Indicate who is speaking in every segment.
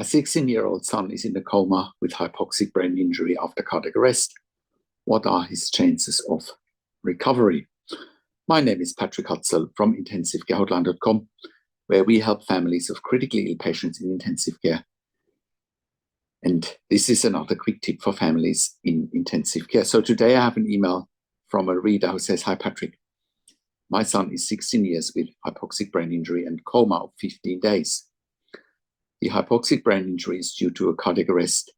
Speaker 1: My 16-year-old son is in a coma with hypoxic brain injury after cardiac arrest. What are his chances of recovery? My name is Patrik Hutzel from intensivecarehotline.com, where we help families of critically ill patients in intensive care. And this is another quick tip for families in intensive care. So today I have an email from a reader who says, "Hi Patrik, my son is 16 years with hypoxic brain injury and coma of 15 days. The hypoxic brain injury is due to a cardiac arrest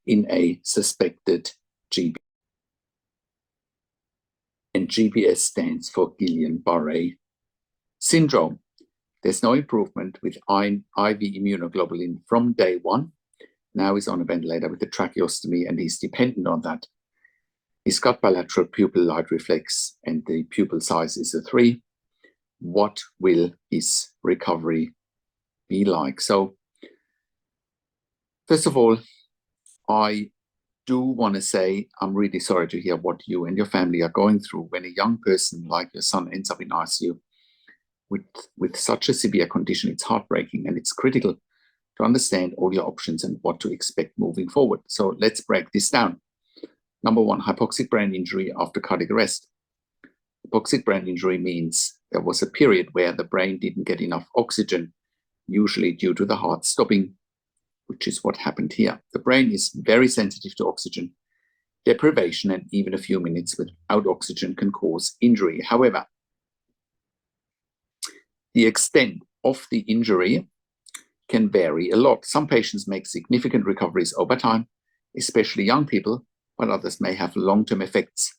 Speaker 1: in a suspected GBS. And GBS stands for Guillain-Barré Syndrome. There's no improvement with IV immunoglobulin from day one. Now he's on a ventilator with a tracheostomy and he's dependent on that. He's got bilateral pupil light reflex and the pupil size is a 3. What will his recovery be like?" So first of all, I do want to say I'm really sorry to hear what you and your family are going through when a young person like your son ends up in ICU with such a severe condition. It's heartbreaking and it's critical to understand all your options and what to expect moving forward. So let's break this down. Number one, hypoxic brain injury after cardiac arrest. Hypoxic brain injury means there was a period where the brain didn't get enough oxygen, usually due to the heart stopping, which is what happened here. The brain is very sensitive to oxygen deprivation, and even a few minutes without oxygen can cause injury. However, the extent of the injury can vary a lot. Some patients make significant recoveries over time, especially young people, while others may have long-term effects.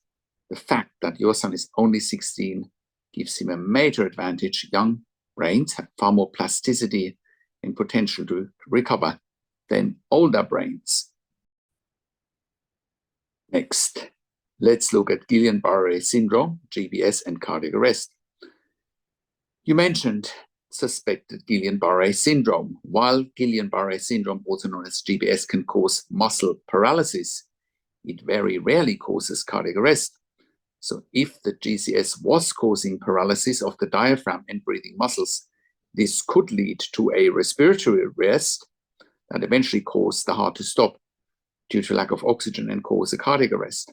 Speaker 1: The fact that your son is only 16 gives him a major advantage. Young brains have far more plasticity and potential to recover than older brains. Next, let's look at Guillain-Barré Syndrome, GBS, and cardiac arrest. You mentioned suspected Guillain-Barré Syndrome. While Guillain-Barré Syndrome, also known as GBS, can cause muscle paralysis, it very rarely causes cardiac arrest. So if the GCS was causing paralysis of the diaphragm and breathing muscles, this could lead to a respiratory arrest that eventually cause the heart to stop due to lack of oxygen and cause a cardiac arrest.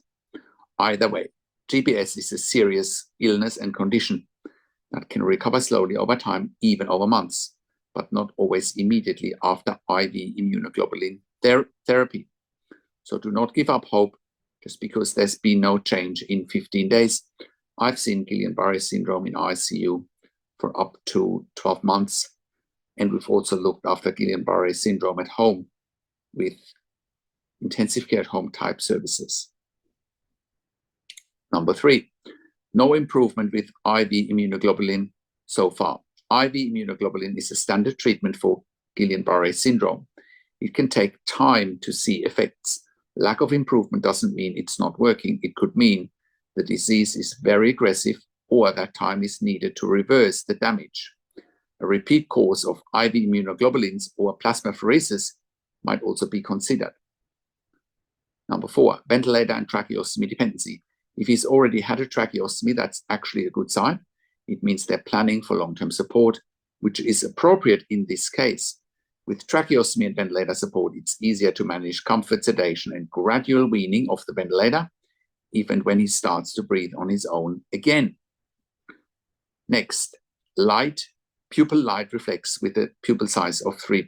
Speaker 1: Either way, GBS is a serious illness and condition that can recover slowly over time, even over months, but not always immediately after IV immunoglobulin therapy. So do not give up hope just because there's been no change in 15 days. I've seen Guillain-Barré syndrome in ICU for up to 12 months. And we've also looked after Guillain-Barré syndrome at home with intensive care at home type services. Number 3, no improvement with IV immunoglobulin so far. IV immunoglobulin is a standard treatment for Guillain-Barré syndrome. It can take time to see effects. Lack of improvement doesn't mean it's not working. It could mean the disease is very aggressive or that time is needed to reverse the damage. A repeat course of IV immunoglobulins or plasmapheresis might also be considered. Number 4, ventilator and tracheostomy dependency. If he's already had a tracheostomy, that's actually a good sign. It means they're planning for long-term support, which is appropriate in this case. With tracheostomy and ventilator support, it's easier to manage comfort, sedation, and gradual weaning off the ventilator, even when he starts to breathe on his own again. Next, pupil light reflex with a pupil size of 3+.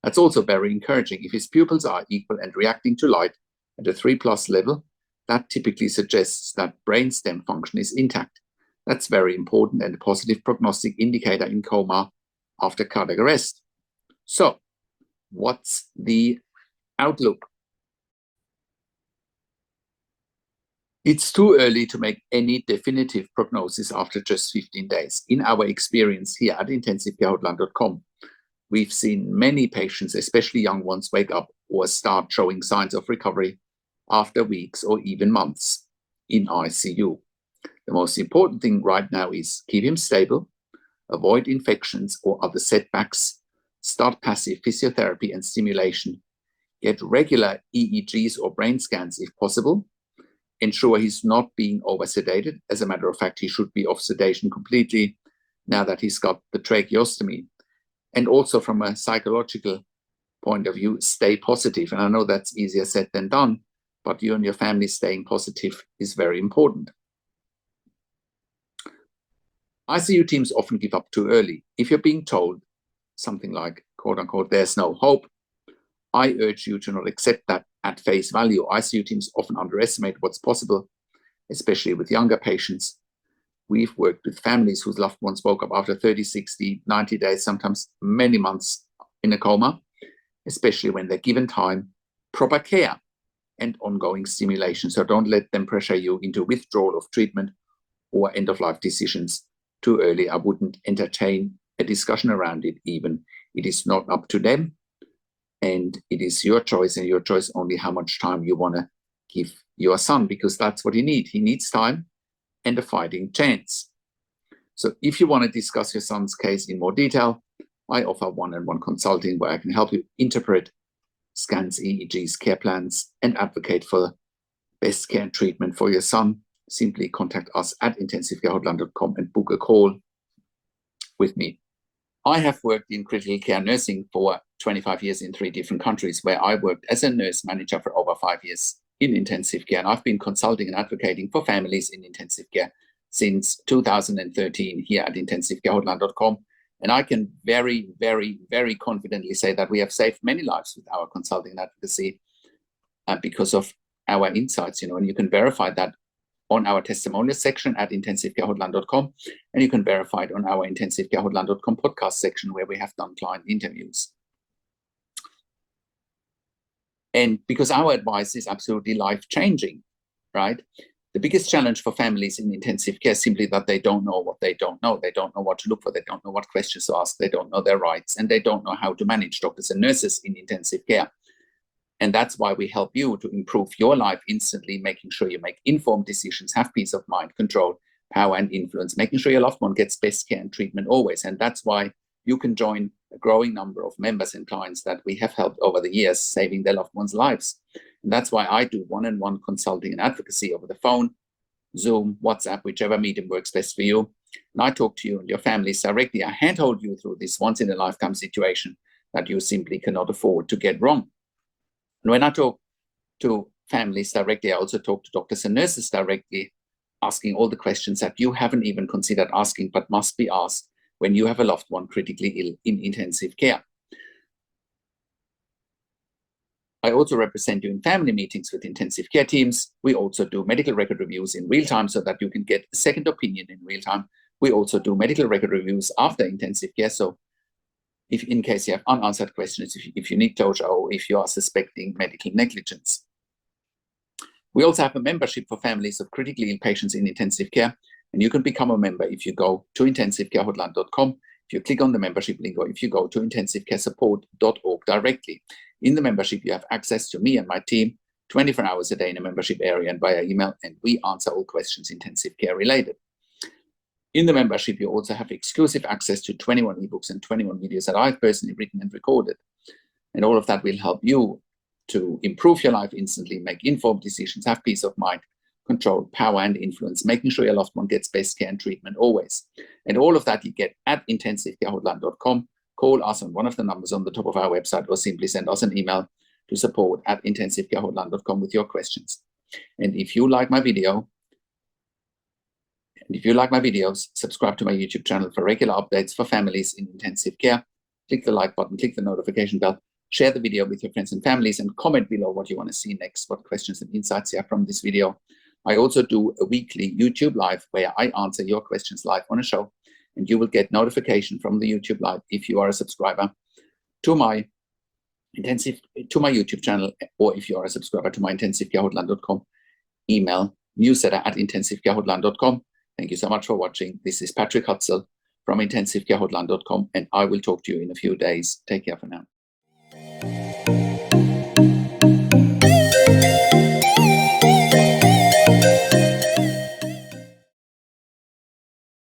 Speaker 1: That's also very encouraging. If his pupils are equal and reacting to light at a 3+ level, that typically suggests that brainstem function is intact. That's very important and a positive prognostic indicator in coma after cardiac arrest. So, what's the outlook? It's too early to make any definitive prognosis after just 15 days. In our experience here at intensivecarehotline.com, we've seen many patients, especially young ones, wake up or start showing signs of recovery after weeks or even months in ICU. The most important thing right now is keep him stable, avoid infections or other setbacks, start passive physiotherapy and stimulation, get regular EEGs or brain scans if possible, ensure he's not being over-sedated. As a matter of fact, he should be off sedation completely now that he's got the tracheostomy. And also from a psychological point of view, stay positive. And I know that's easier said than done, but you and your family staying positive is very important. ICU teams often give up too early. If you're being told something like, quote unquote, there's no hope, I urge you to not accept that at face value. ICU teams often underestimate what's possible, especially with younger patients. We've worked with families whose loved ones woke up after 30, 60, 90 days, sometimes many months in a coma, especially when they're given time, proper care, and ongoing stimulation. So don't let them pressure you into withdrawal of treatment or end-of-life decisions too early. I wouldn't entertain a discussion around it even. It is not up to them, and it is your choice, and your choice only how much time you want to give your son, because that's what he needs. He needs time and a fighting chance. So if you want to discuss your son's case in more detail, I offer one-on-one consulting where I can help you interpret scans, EEGs, care plans, and advocate for best care and treatment for your son. Simply contact us at intensivecarehotline.com and book a call with me. I have worked in critical care nursing for 25 years in 3 different countries, where I worked as a nurse manager for over 5 years in intensive care. And I've been consulting and advocating for families in intensive care since 2013 here at intensivecarehotline.com. And I can very, very, very confidently say that we have saved many lives with our consulting and advocacy because of our insights, and you can verify that on our testimonial section at intensivecarehotline.com, and you can verify it on our intensivecarehotline.com podcast section where we have done client interviews. And because our advice is absolutely life-changing, right? The biggest challenge for families in intensive care is simply that they don't know what they don't know. They don't know what to look for. They don't know what questions to ask. They don't know their rights, and they don't know how to manage doctors and nurses in intensive care. And that's why we help you to improve your life instantly, making sure you make informed decisions, have peace of mind, control, power, and influence, making sure your loved one gets best care and treatment always. And that's why you can join a growing number of members and clients that we have helped over the years, saving their loved ones' lives. And that's why I do one-on-one consulting and advocacy over the phone, Zoom, WhatsApp, whichever medium works best for you. And I talk to you and your families directly. I handhold you through this once-in-a-lifetime situation that you simply cannot afford to get wrong. And when I talk to families directly, I also talk to doctors and nurses directly, asking all the questions that you haven't even considered asking, but must be asked when you have a loved one critically ill in intensive care. I also represent you in family meetings with intensive care teams. We also do medical record reviews in real time so that you can get a second opinion in real time. We also do medical record reviews after intensive care. So if in case you have unanswered questions, if you need closure, or if you are suspecting medical negligence. We also have a membership for families of critically ill patients in intensive care, and you can become a member if you go to intensivecarehotline.com, if you click on the membership link, or if you go to intensivecaresupport.org directly. In the membership, you have access to me and my team 24 hours a day in a membership area and via email, and we answer all questions intensive care related. In the membership, you also have exclusive access to 21 ebooks and 21 videos that I've personally written and recorded. And all of that will help you to improve your life instantly, make informed decisions, have peace of mind, control, power, and influence, making sure your loved one gets best care and treatment always. And all of that you get at intensivecarehotline.com. Call us on one of the numbers on the top of our website, or simply send us an email to support@intensivecarehotline.com with your questions. And if you like my video, subscribe to my YouTube channel for regular updates for families in intensive care. Click the like button, click the notification bell, share the video with your friends and families, and comment below what you want to see next, what questions and insights you have from this video. I also do a weekly YouTube live where I answer your questions live on a show, and you will get notification from the YouTube live if you are a subscriber to my YouTube channel, or if you are a subscriber to my intensivecarehotline.com email newsletter at intensivecarehotline.com. Thank you so much for watching. This is Patrik Hutzel from intensivecarehotline.com, and I will talk to you in a few days. Take care for now.